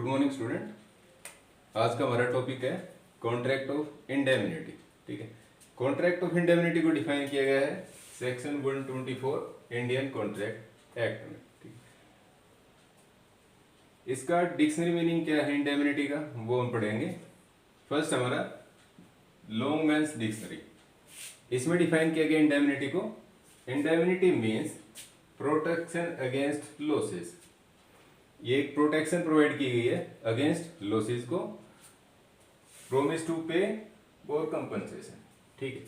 Good morning student. आज का हमारा टॉपिक है कॉन्ट्रैक्ट ऑफ इंडेमनिटी। ठीक है, कॉन्ट्रैक्ट ऑफ इंडेमनिटी को डिफाइन किया गया है सेक्शन 124 इंडियन कॉन्ट्रैक्ट एक्ट में। ठीक है, इसका डिक्शनरी मीनिंग क्या है इंडेमनिटी का वो हम पढ़ेंगे। फर्स्ट हमारा लॉन्गमैन्स डिक्शनरी, इसमें डिफाइन किया गया इंडेमनिटी को। Indemnity means protection against losses. ये एक प्रोटेक्शन प्रोवाइड की गई है अगेंस्ट लॉसेस को, प्रोमिस टू पे और कंपनसेशन। ठीक है,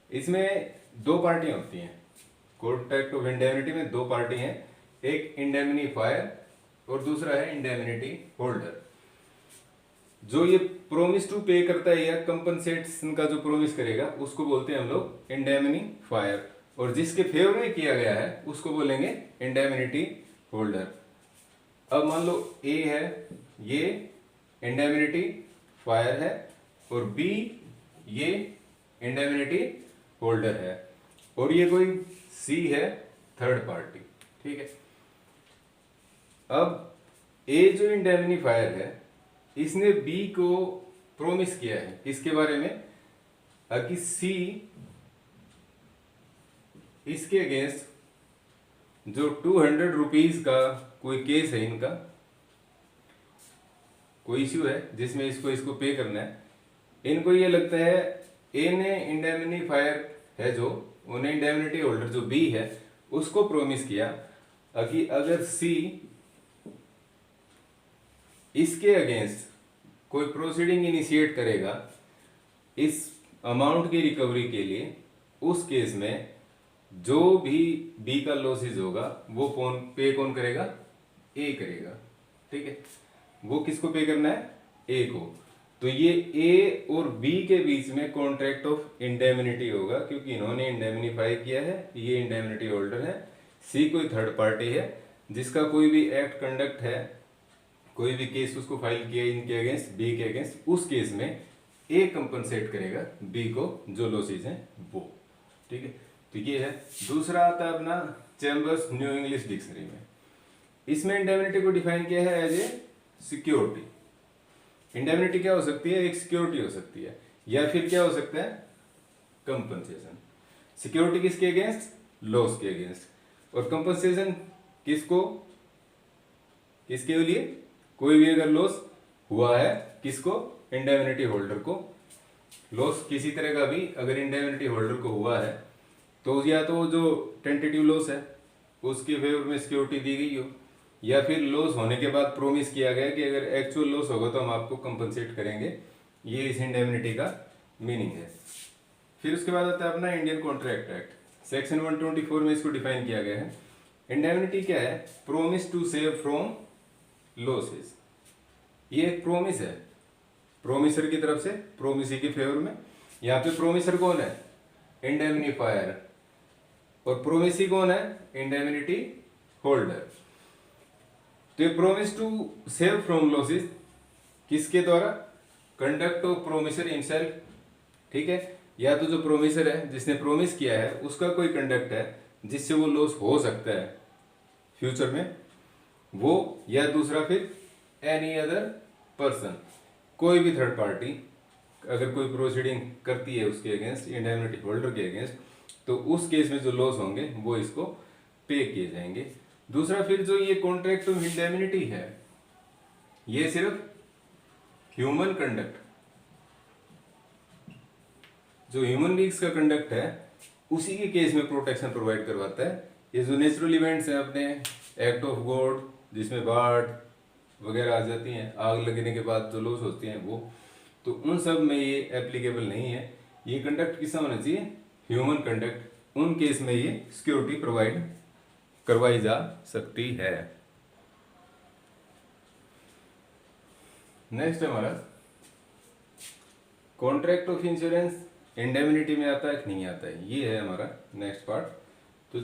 इसमें दो पार्टियां होती हैं। कॉन्ट्रैक्ट ऑफ इंडेमनिटी में दो पार्टी हैं, एक इंडेमनीफायर और दूसरा है इंडेमनिटी होल्डर। जो ये प्रोमिस टू पे करता है या कंपनसेशन का जो प्रोमिस करेगा उसको बोलते हैं हम लोग इंडेमनीफायर, और जिसके फेवर में किया गया है उसको बोलेंगे इंडेमनिटी होल्डर। अब मान लो ए है, ये इंडेमनिटी फायर है, और बी ये इंडेमनिटी होल्डर है, और ये कोई सी है थर्ड पार्टी। ठीक है, अब ए जो इंडेमनीफायर है इसने बी को प्रोमिस किया है इसके बारे में कि सी इसके अगेंस्ट जो 200 रुपीज का कोई केस है, इनका कोई इश्यू है जिसमें इसको पे करना है। इनको ये लगता है ए ने इंडेमनीफायर है जो उन्हें इंडेमनिटी होल्डर जो बी है उसको प्रोमिस किया कि अगर सी इसके अगेंस्ट कोई प्रोसीडिंग इनिशिएट करेगा इस अमाउंट की रिकवरी के लिए, उस केस में जो भी बी का लॉसेज होगा वो कौन करेगा? ए करेगा। ठीक है, वो किसको पे करना है? ए को। तो ये ए और बी के बीच में कॉन्ट्रैक्ट ऑफ इंडेमनिटी होगा, क्योंकि इन्होंने इंडेमनीफाई किया है, ये इंडेमनिटी होल्डर है। सी कोई थर्ड पार्टी है जिसका कोई भी एक्ट कंडक्ट है, कोई भी केस उसको फाइल किया इनके अगेंस्ट, बी के अगेंस्ट, उस केस में ए कंपनसेट करेगा बी को जो लॉसेज हैं वो। ठीक है, तो ये है। दूसरा आता है अपना चैम्बर्स न्यू इंग्लिश डिक्शनरी में। इसमें इंडेमनिटी को डिफाइन किया है एज ए सिक्योरिटी। इंडेमनिटी क्या हो सकती है? एक सिक्योरिटी हो सकती है, या फिर क्या हो सकता है? कंपनसेशन। सिक्योरिटी किसके अगेंस्ट? लॉस के अगेंस्ट। और कंपनसेशन किसके लिए? कोई भी अगर लॉस हुआ है, किसको? इंडेमनिटी होल्डर को। लॉस किसी तरह का भी अगर इंडेमनिटी होल्डर को हुआ है तो या तो जो टेंटेटिव लॉस है उसके फेवर में सिक्योरिटी दी गई हो, या फिर लॉस होने के बाद प्रोमिस किया गया कि अगर एक्चुअल लॉस होगा तो हम आपको कंपनसेट करेंगे। ये इस इंडेमनिटी का मीनिंग है। फिर उसके बाद आता है अपना इंडियन कॉन्ट्रैक्ट एक्ट, सेक्शन 124 में इसको डिफाइन किया गया है। इंडेमनिटी क्या है? Promise to save from losses. ये एक प्रोमिस है प्रोमिसर की तरफ से, प्रोमिसी के फेवर में। यहाँ पे प्रोमिसर कौन है? इंडेमनीफायर। और प्रोमिसी कौन है? Indemnity holder. तो ये promise to save from losses किसके द्वारा? Conduct of promiser himself. ठीक है, या तो जो प्रोमिसर है जिसने प्रोमिस किया है उसका कोई कंडक्ट है जिससे वो लॉस हो सकता है फ्यूचर में वो, या दूसरा फिर एनी अदर पर्सन, कोई भी थर्ड पार्टी अगर कोई प्रोसीडिंग करती है उसके अगेंस्ट, इंडेमनिटी होल्डर के अगेंस्ट, तो उस केस में जो लॉस होंगे वो इसको पे किए जाएंगे। दूसरा फिर जो ये कॉन्ट्रैक्ट ऑफ इंडेमनिटी है ये सिर्फ ह्यूमन कंडक्ट, जो ह्यूमन बींग्स का कंडक्ट है उसी के केस में प्रोटेक्शन प्रोवाइड करवाता है। ये जो नेचुरल इवेंट्स हैं अपने एक्ट ऑफ गॉड, जिसमें बाढ़ वगैरह आ जाती हैं, आग लगने के बाद जो लॉस होती हैं वो, तो उन सब में ये एप्लीकेबल नहीं है। ये कंडक्ट किसका होना चाहिए? Human conduct. उन केस में ये सिक्योरिटी प्रोवाइड करवाई जा सकती है। नेक्स्ट हमारा कॉन्ट्रैक्ट ऑफ इंश्योरेंस इंडेमनिटी में आता है कि नहीं आता है, ये है हमारा नेक्स्ट पार्ट। तो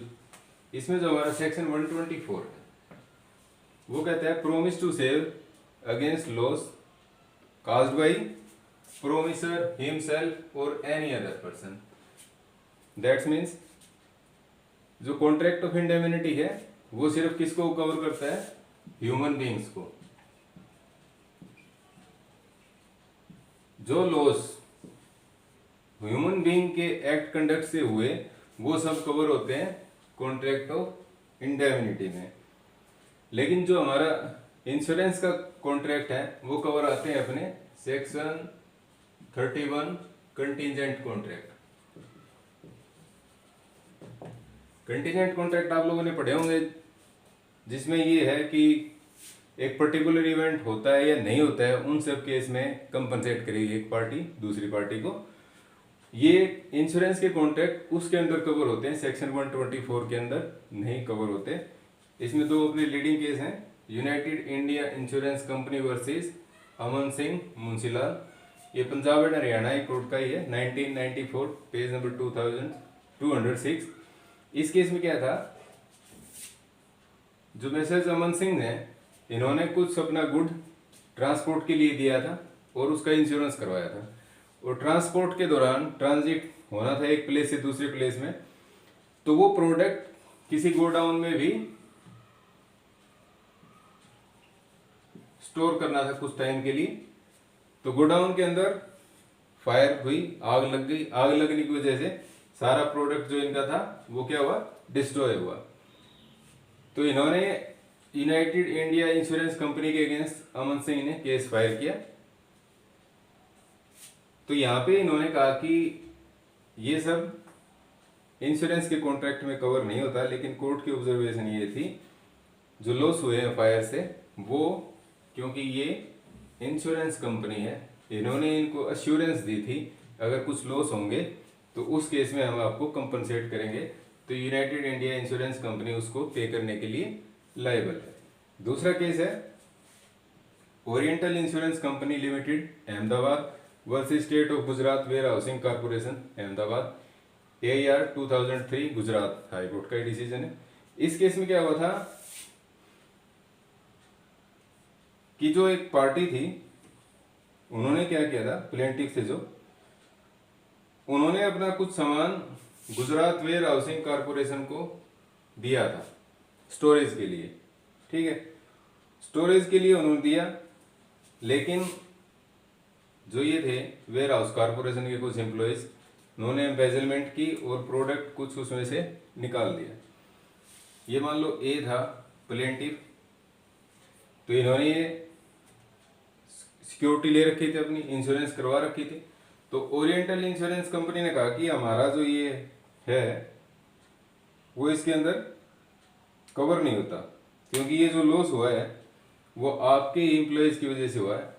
इसमें जो हमारा सेक्शन 124 है वो कहता है promise to save against loss caused by promiser himself or any other person. That means जो कॉन्ट्रैक्ट ऑफ इंडेमनिटी है वो सिर्फ किसको कवर करता है? ह्यूमन बींग्स को। जो लॉस ह्यूमन बीइंग के एक्ट कंडक्ट से हुए वो सब कवर होते हैं कॉन्ट्रैक्ट ऑफ इंडेमनिटी में। लेकिन जो हमारा इंश्योरेंस का कॉन्ट्रैक्ट है वो कवर आते हैं अपने section 31 contingent contract. Contingent contract आप लोगों ने पढ़े होंगे, जिसमें ये है कि एक पर्टिकुलर इवेंट होता है या नहीं होता है, उन सब केस में कंपनसेट करेगी एक पार्टी दूसरी पार्टी को। ये इंश्योरेंस के कॉन्ट्रैक्ट उसके अंदर कवर होते हैं, सेक्शन 124 के अंदर नहीं कवर होते। इसमें दो अपने लीडिंग केस हैं, United India Insurance Company versus Aman Singh Munshilal. ये Punjab and Haryana High Court का ही है, 1994, पेज नंबर 2206। इस केस में क्या था, जो मिसेस अमन सिंह ने, इन्होंने कुछ अपना गुड ट्रांसपोर्ट के लिए दिया था और उसका इंश्योरेंस करवाया था, और ट्रांसपोर्ट के दौरान ट्रांजिट होना था एक प्लेस से दूसरे प्लेस में, तो वो प्रोडक्ट किसी गोडाउन में भी स्टोर करना था कुछ टाइम के लिए। तो गोडाउन के अंदर फायर हुई, आग लग गई। आग लगने की वजह से सारा प्रोडक्ट जो इनका था वो क्या हुआ, डिस्ट्रॉय हुआ। तो इन्होंने यूनाइटेड इंडिया इंश्योरेंस कंपनी के अगेंस्ट अमन सिंह ने केस फाइल किया। तो यहाँ पे इन्होंने कहा कि ये सब इंश्योरेंस के कॉन्ट्रैक्ट में कवर नहीं होता, लेकिन कोर्ट की ऑब्जर्वेशन ये थी, जो लॉस हुए हैं फायर से, वो क्योंकि ये इंश्योरेंस कंपनी है, इन्होंने इनको अश्योरेंस दी थी अगर कुछ लॉस होंगे तो उस केस में हम आपको कंपनसेट करेंगे, तो यूनाइटेड इंडिया इंश्योरेंस कंपनी उसको पे करने के लिए लायबल है। दूसरा केस है Oriental Insurance Company Limited Ahmedabad versus State of Gujarat warehousing corporation Ahmedabad, AIR 2003 Gujarat High Court का डिसीजन है। इस केस में क्या हुआ था कि जो एक पार्टी थी, उन्होंने क्या किया था, प्लेंटिफ से जो, उन्होंने अपना कुछ सामान गुजरात वेयर हाउसिंग कॉर्पोरेशन को दिया था स्टोरेज के लिए, ठीक है, स्टोरेज के लिए उन्होंने दिया। लेकिन जो ये थे वेयर हाउस कॉर्पोरेशन के कुछ एम्प्लॉयज, उन्होंने एम्बेजलमेंट की और प्रोडक्ट कुछ उसमें से निकाल दिया। ये मान लो ए था प्लेंटिफ, तो इन्होंने ये सिक्योरिटी ले रखी थी, अपनी इंश्योरेंस करवा रखी थी। तो ओरिएंटल इंश्योरेंस कंपनी ने कहा कि हमारा जो ये है वो इसके अंदर कवर नहीं होता, क्योंकि ये जो लॉस हुआ है वो आपके एम्प्लॉयज की वजह से हुआ है।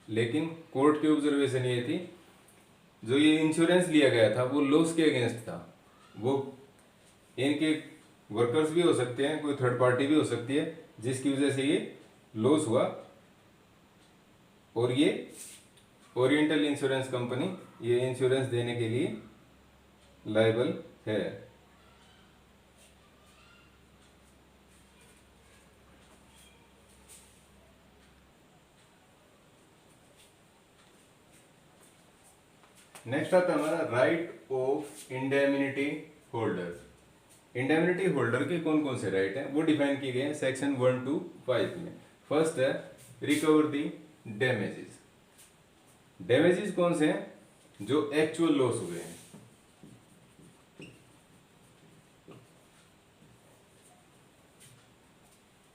लेकिन कोर्ट की ऑब्जर्वेशन ये थी, जो ये इंश्योरेंस लिया गया था वो लॉस के अगेंस्ट था, वो इनके वर्कर्स भी हो सकते हैं, कोई थर्ड पार्टी भी हो सकती है जिसकी वजह से ये लॉस हुआ, और ये ओरिएंटल इंश्योरेंस कंपनी ये इंश्योरेंस देने के लिए लायबल है। नेक्स्ट आता है हमारा right of indemnity holder. Indemnity holder के कौन कौन से राइट हैं वो डिफाइन किए गए हैं सेक्शन 1 to 5 में। फर्स्ट है रिकवर दी डैमेजेस। डैमेजेस कौन से हैं, जो एक्चुअल लॉस हुए हैं।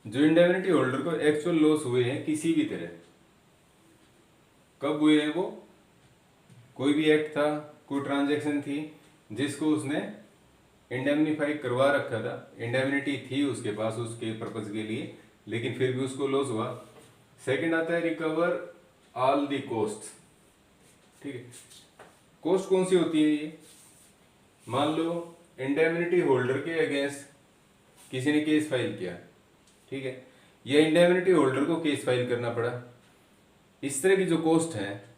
जो इंडेमिनिटी होल्डर को एक्चुअल लॉस हुए हैं किसी भी तरह, कब हुए हैं वो, कोई भी एक्ट था, कोई ट्रांजैक्शन थी जिसको उसने इंडेमनीफाई करवा रखा था, इंडेमिनिटी थी उसके पास उसके पर्पज के लिए, लेकिन फिर भी उसको लॉस हुआ। सेकंड आता है रिकवर ऑल दी कॉस्ट। ठीक है, कॉस्ट कौन सी होती है ये, मान लो इंडेमिनिटी होल्डर के अगेंस्ट किसी ने केस फाइल किया, ठीक है, या इंडेमिनिटी होल्डर को केस फाइल करना पड़ा, इस तरह की जो कॉस्ट है,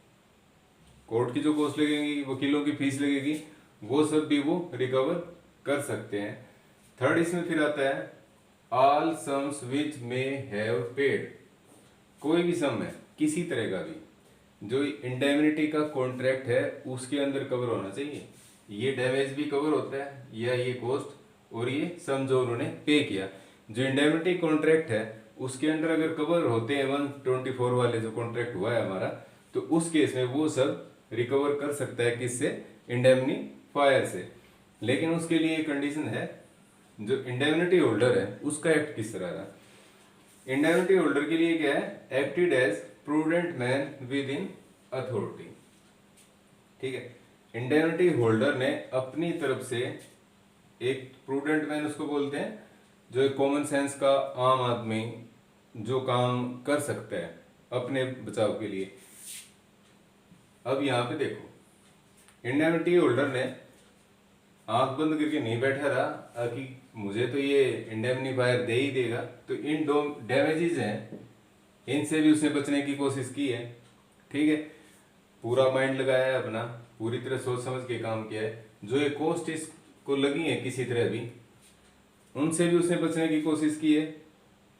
कोर्ट की जो कॉस्ट लगेगी, वकीलों की फीस लगेगी, वो सब भी वो रिकवर कर सकते हैं। थर्ड इसमें फिर आता है all sums which may have paid. कोई भी सम है किसी तरह का भी जो इंडेमिनिटी का कॉन्ट्रैक्ट है उसके अंदर कवर होना चाहिए। ये डैमेज भी कवर होता है या ये कॉस्ट और ये सम जो उन्होंने पे किया। जो इंडेमिनिटी कॉन्ट्रैक्ट है उसके अंदर अगर कवर होते हैं 124 वाले जो कॉन्ट्रैक्ट हुआ है हमारा, तो उस केस में वो सब रिकवर कर सकता है किससे, इंडेमनीफायर से। लेकिन उसके लिए एक कंडीशन है, जो इंडेमनिटी होल्डर है उसका एक्ट किस तरह का। इंडेमनिटी होल्डर के लिए क्या है, acted as prudent man within authority. ठीक है, इंडेमनिटी होल्डर ने अपनी तरफ से, एक प्रूडेंट मैन उसको बोलते हैं जो एक कॉमन सेंस का आम आदमी जो काम कर सकता है अपने बचाव के लिए। अब यहाँ पे देखो, इंडेमनिटी होल्डर ने आंख बंद करके नहीं बैठा रहा कि मुझे तो ये इंडेमनीफायर दे ही देगा, तो इन दो डैमेजेस हैं इनसे भी उसने बचने की कोशिश की है। ठीक है, पूरा माइंड लगाया है अपना, पूरी तरह सोच समझ के काम किया है। जो ये कॉस्ट इसको लगी है किसी तरह भी, उनसे भी उसने बचने की कोशिश की है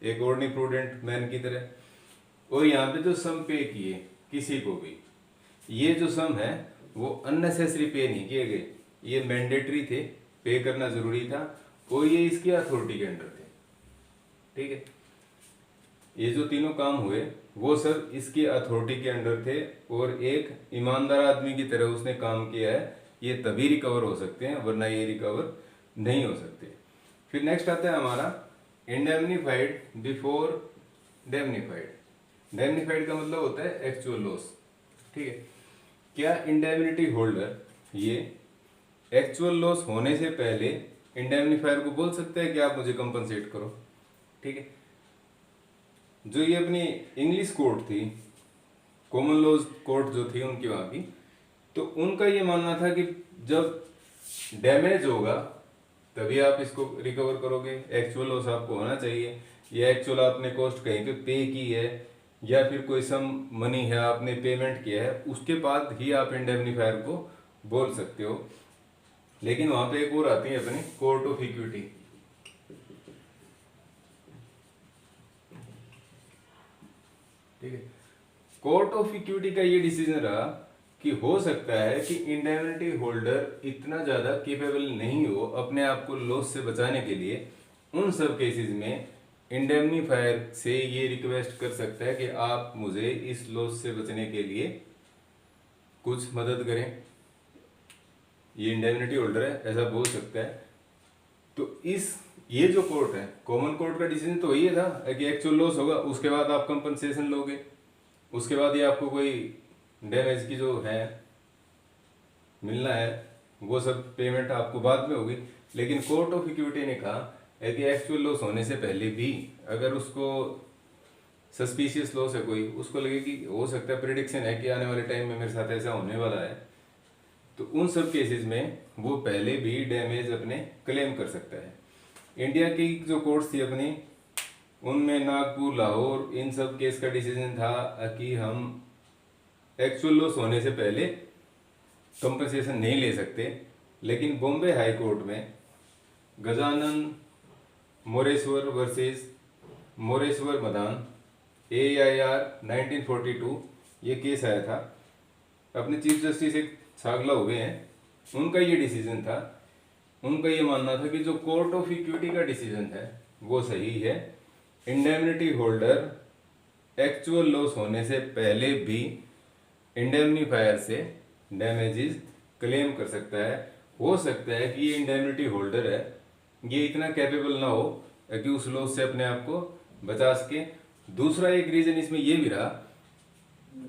एक ऑर्डिनरी प्रूडेंट मैन की तरह। और यहाँ पे जो सम पे किए किसी को भी, ये जो सम है वो अननेसेसरी पे नहीं किए गए, ये मैंडेटरी थे, पे करना जरूरी था, और ये इसकी अथॉरिटी के अंडर थे। ठीक है, ये जो तीनों काम हुए वो सब इसकी अथॉरिटी के अंडर थे, और एक ईमानदार आदमी की तरह उसने काम किया है। ये तभी रिकवर हो सकते हैं, वरना ये रिकवर नहीं हो सकते। फिर नेक्स्ट आता है हमारा इंडेमनीफाइड बिफोर डैमनीफाइड। डैमनीफाइड का मतलब होता है एक्चुअल लॉस। ठीक है, क्या इंडेमनिटी होल्डर ये एक्चुअल लॉस होने से पहले इंडेमनीफायर को बोल सकता है कि आप मुझे कंपनसेट करो। ठीक है, जो ये अपनी इंग्लिश कोर्ट थी, कॉमन लॉज कोर्ट जो थी उनकी वहां की, तो उनका ये मानना था कि जब डैमेज होगा तभी आप इसको रिकवर करोगे, एक्चुअल लॉस आपको होना चाहिए, या एक्चुअल आपने कॉस्ट कहीं पे की है, या फिर कोई सम मनी है आपने पेमेंट किया है, उसके बाद ही आप इंडेमनीफायर को बोल सकते हो। लेकिन वहां पे एक और आती है अपनी कोर्ट ऑफ इक्विटी। ठीक है, कोर्ट ऑफ इक्विटी का ये डिसीजन रहा कि हो सकता है कि इंडेमनिटी होल्डर इतना ज्यादा केपेबल नहीं हो अपने आप को लॉस से बचाने के लिए। उन सब केसेस में इंडेमनीफायर से ये रिक्वेस्ट कर सकता है कि आप मुझे इस लॉस से बचने के लिए कुछ मदद करें। ये इंडेमनिटी होल्डर है, ऐसा बोल सकता है। तो ये जो कोर्ट है, कॉमन कोर्ट का डिसीजन तो वही था कि एक्चुअल लॉस होगा, उसके बाद आप कंपनसेशन लोगे, उसके बाद ये आपको कोई डैमेज की जो है मिलना है वो सब पेमेंट आपको बाद में होगी। लेकिन कोर्ट ऑफ इक्विटी ने कहा है कि एक्चुअल लॉस होने से पहले भी अगर उसको सस्पिशियस लॉस है कोई, उसको लगे कि हो सकता है प्रिडिक्शन है कि आने वाले टाइम में मेरे साथ ऐसा होने वाला है, तो उन सब केसेस में वो पहले भी डैमेज अपने क्लेम कर सकता है। इंडिया की जो कोर्ट्स थी अपनी, उनमें नागपुर, लाहौर, इन सब केस का डिसीजन था कि हम एक्चुअल लॉस होने से पहले कंपनसेशन नहीं ले सकते। लेकिन बॉम्बे हाई कोर्ट में गजानन मोरेश्वर वर्सेस मोरेश्वर मदान AIR 1942 ये केस आया था। अपने चीफ जस्टिस एक छागला हुए हैं, उनका ये डिसीजन था। उनका ये मानना था कि जो कोर्ट ऑफ इक्विटी का डिसीजन है वो सही है। इंडेमनिटी होल्डर एक्चुअल लॉस होने से पहले भी इंडेमनीफायर से डैमेजेस क्लेम कर सकता है। हो सकता है कि ये इंडेमनिटी होल्डर है ये इतना कैपेबल ना हो कि उस लॉस से अपने आप को बचा सके। दूसरा एक रीजन इसमें ये भी रहा,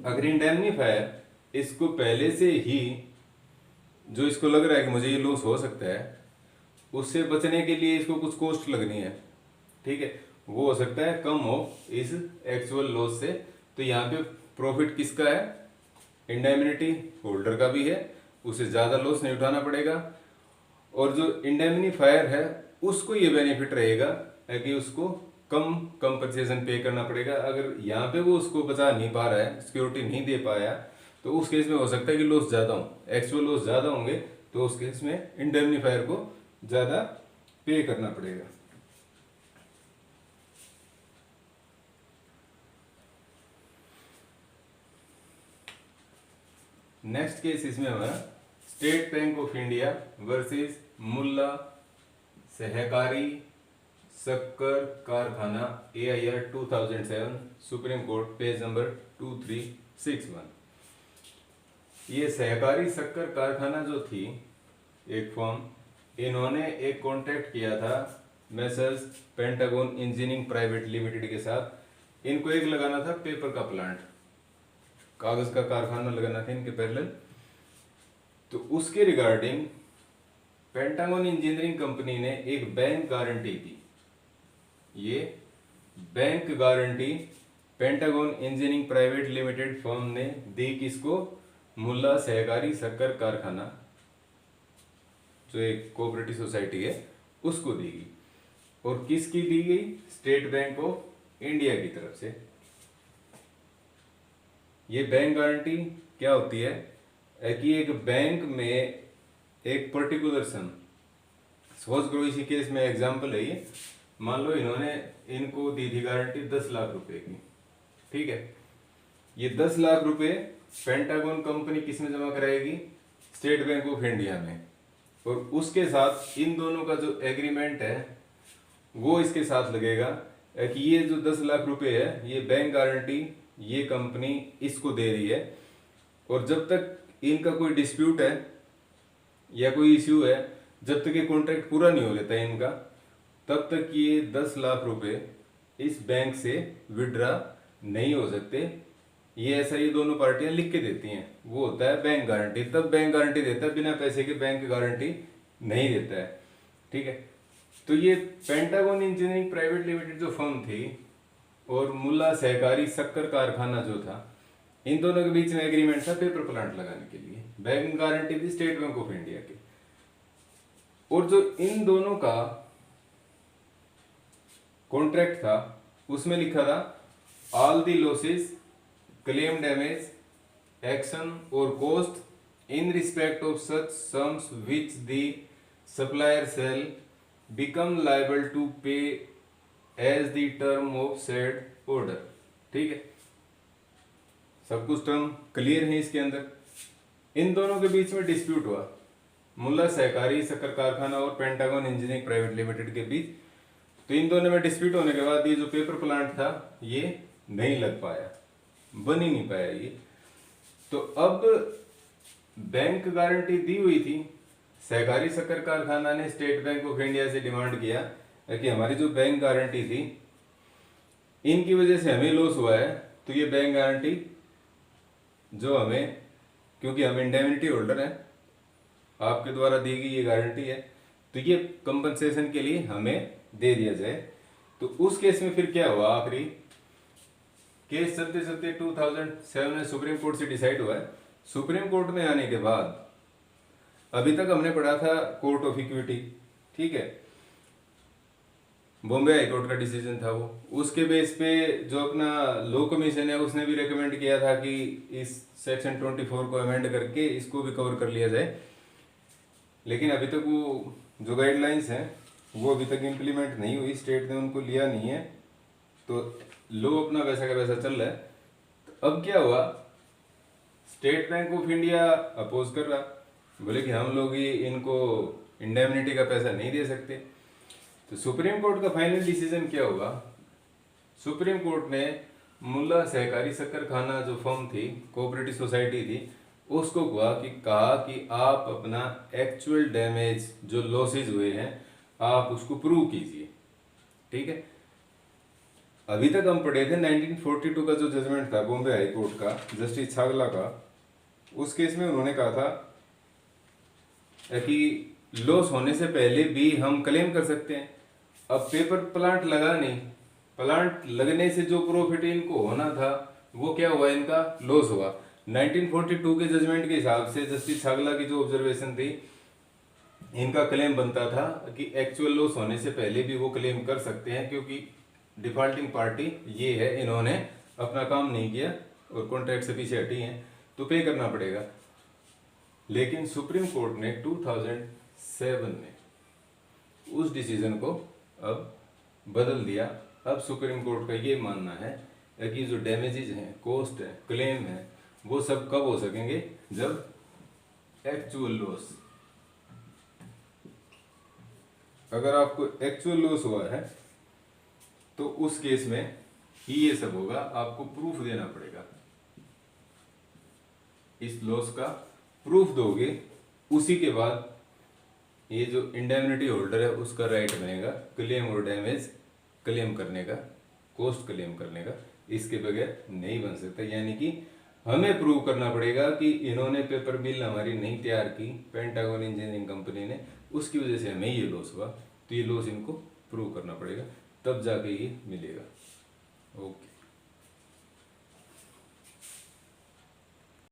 अगर इंडेमनीफायर इसको पहले से ही, जो इसको लग रहा है कि मुझे ये लॉस हो सकता है, उससे बचने के लिए इसको कुछ कॉस्ट लगनी है, ठीक है, वो हो सकता है कम हो इस एक्चुअल लॉस से। तो यहाँ पे प्रॉफिट किसका है, इंडेमनिटी होल्डर का भी है, उसे ज़्यादा लॉस नहीं उठाना पड़ेगा। और जो इंडेमनीफायर है उसको ये बेनिफिट रहेगा कि उसको कम कंपनसेशन पे करना पड़ेगा। अगर यहाँ पे वो उसको बचा नहीं पा रहा है, सिक्योरिटी नहीं दे पाया, तो उस केस में हो सकता है कि लॉस ज़्यादा हो, एक्चुअल लॉस ज़्यादा होंगे, तो उस केस में इंडेमनीफायर को ज़्यादा पे करना पड़ेगा। नेक्स्ट केस इसमें हमारा State Bank of India versus Mulla Sahakari Shakkar Karkhana AIR 2007 Supreme Court page number 2361। ये सहकारी शक्कर कारखाना जो थी एक फर्म, इन्होंने एक कॉन्ट्रैक्ट किया था Messrs pentagon engineering private limited के साथ। इनको एक लगाना था पेपर का प्लांट, कागज का कारखाना लगाना था इनके पैरेलल। तो उसके रिगार्डिंग पेंटागन इंजीनियरिंग कंपनी ने एक बैंक गारंटी दी। ये bank guarantee pentagon engineering private limited firm ने दी किसको? मुल्ला सहकारी शक्कर कारखाना जो एक कोऑपरेटिव सोसाइटी है उसको दी गई। और किसकी दी गई? स्टेट बैंक ऑफ इंडिया की तरफ से। ये बैंक गारंटी क्या होती है कि एक बैंक में एक पर्टिकुलर सम, सपोज करो इसी केस में एग्जांपल है ये, मान लो इन्होंने इनको दी थी गारंटी 10 लाख रुपए की, ठीक है। ये 10 लाख रुपए पेंटागन कंपनी किस में जमा कराएगी? स्टेट बैंक ऑफ इंडिया में। और उसके साथ इन दोनों का जो एग्रीमेंट है वो इसके साथ लगेगा कि ये जो 10 लाख रुपए है ये बैंक गारंटी ये कंपनी इसको दे रही है। और जब तक इनका कोई डिस्प्यूट है या कोई इश्यू है, जब तक ये कॉन्ट्रैक्ट पूरा नहीं हो लेता है इनका, तब तक ये 10 लाख रुपए इस बैंक से विड्रा नहीं हो सकते। ये ऐसा ये दोनों पार्टियां लिख के देती हैं, वो होता है बैंक गारंटी। तब बैंक गारंटी देता है, बिना पैसे के बैंक गारंटी नहीं देता है, ठीक है। तो ये पेंटागन इंजीनियरिंग प्राइवेट लिमिटेड जो फर्म थी और मुल्ला सहकारी शक्कर कारखाना जो था, इन दोनों के बीच में एग्रीमेंट था पेपर प्लांट लगाने के लिए। बैंक गारंटी थी स्टेट बैंक ऑफ इंडिया की। और जो इन दोनों का कॉन्ट्रैक्ट था उसमें लिखा था all the losses claim damage action और cost in respect of such sums which the supplier shall become liable to pay as the term of said order, ठीक है। सब कुछ टर्म क्लियर है इसके अंदर। इन दोनों के बीच में डिस्प्यूट हुआ, मुल्ला सहकारी शक्कर कारखाना और पेंटागन इंजीनियरिंग प्राइवेट लिमिटेड के बीच। तो इन दोनों में डिस्प्यूट होने के बाद ये जो पेपर प्लांट था ये नहीं लग पाया, बन ही नहीं पाया ये। तो अब बैंक गारंटी दी हुई थी, सहकारी शक्कर कारखाना ने स्टेट बैंक ऑफ इंडिया से डिमांड किया कि हमारी जो बैंक गारंटी थी इनकी वजह से हमें लॉस हुआ है, तो ये बैंक गारंटी जो हमें, क्योंकि हम इंडेमनिटी होल्डर हैं, आपके द्वारा दी गई ये गारंटी है, तो ये कंपनसेशन के लिए हमें दे दिया जाए। तो उस केस में फिर क्या हुआ? आखिरी केस चलते चलते 2007 में सुप्रीम कोर्ट से डिसाइड हुआ है। सुप्रीम कोर्ट में आने के बाद अभी तक हमने पढ़ा था कोर्ट ऑफ इक्विटी, ठीक है, बॉम्बे हाई कोर्ट का डिसीजन था वो। उसके बेस पे जो अपना लॉ कमीशन है उसने भी रेकमेंड किया था कि इस सेक्शन 24 को अमेंड करके इसको भी कवर कर लिया जाए, लेकिन अभी तक वो जो गाइडलाइंस हैं वो अभी तक इम्प्लीमेंट नहीं हुई, स्टेट ने उनको लिया नहीं है, तो लॉ अपना वैसा का वैसा चल रहा है। तो अब क्या हुआ? State Bank of India oppose कर रहा, बोले कि हम लोग ही इनको इंडेमनिटी का पैसा नहीं दे सकते। तो सुप्रीम कोर्ट का फाइनल डिसीजन क्या हुआ? सुप्रीम कोर्ट ने मुल्ला सहकारी शक्कर खाना जो फर्म थी, कोऑपरेटिव सोसाइटी थी, उसको कहा कि आप अपना एक्चुअल डैमेज जो लॉसेज हुए हैं आप उसको प्रूव कीजिए, ठीक है। अभी तक हम पढ़े थे 1942 का जो जजमेंट था बॉम्बे हाई कोर्ट का, जस्टिस छागला का, उस केस में उन्होंने कहा था कि लॉस होने से पहले भी हम क्लेम कर सकते हैं। अब पेपर प्लांट लगा नहीं, प्लांट लगने से जो प्रॉफिट इनको होना था वो क्या हुआ? इनका लॉस हुआ। 1942 के जजमेंट के हिसाब से जस्टिस छागला की जो ऑब्जर्वेशन थी, इनका क्लेम बनता था कि एक्चुअल लॉस होने से पहले भी वो क्लेम कर सकते हैं, क्योंकि डिफॉल्टिंग पार्टी ये है, इन्होंने अपना काम नहीं किया और कॉन्ट्रैक्ट से पीछे हटी हैं, तो पे करना पड़ेगा। लेकिन सुप्रीम कोर्ट ने 2007 में उस डिसीजन को अब बदल दिया। अब सुप्रीम कोर्ट का ये मानना है कि जो डैमेजेज हैं, कॉस्ट है, क्लेम है, वो सब कब हो सकेंगे? जब एक्चुअल लॉस, अगर आपको एक्चुअल लॉस हुआ है तो उस केस में ही ये सब होगा, आपको प्रूफ देना पड़ेगा। इस लॉस का प्रूफ दोगे, उसी के बाद ये जो इंडेमनिटी होल्डर है उसका राइट बनेगा क्लेम और डैमेज क्लेम करने का, कॉस्ट क्लेम करने का। इसके बगैर नहीं बन सकता। यानी कि हमें प्रूव करना पड़ेगा कि इन्होंने पेपर बिल हमारी नहीं तैयार की पेंटागन इंजीनियरिंग कंपनी ने, उसकी वजह से हमें ये लॉस हुआ। तो ये लॉस इनको प्रूव करना पड़ेगा, तब जाके ये मिलेगा। ओके।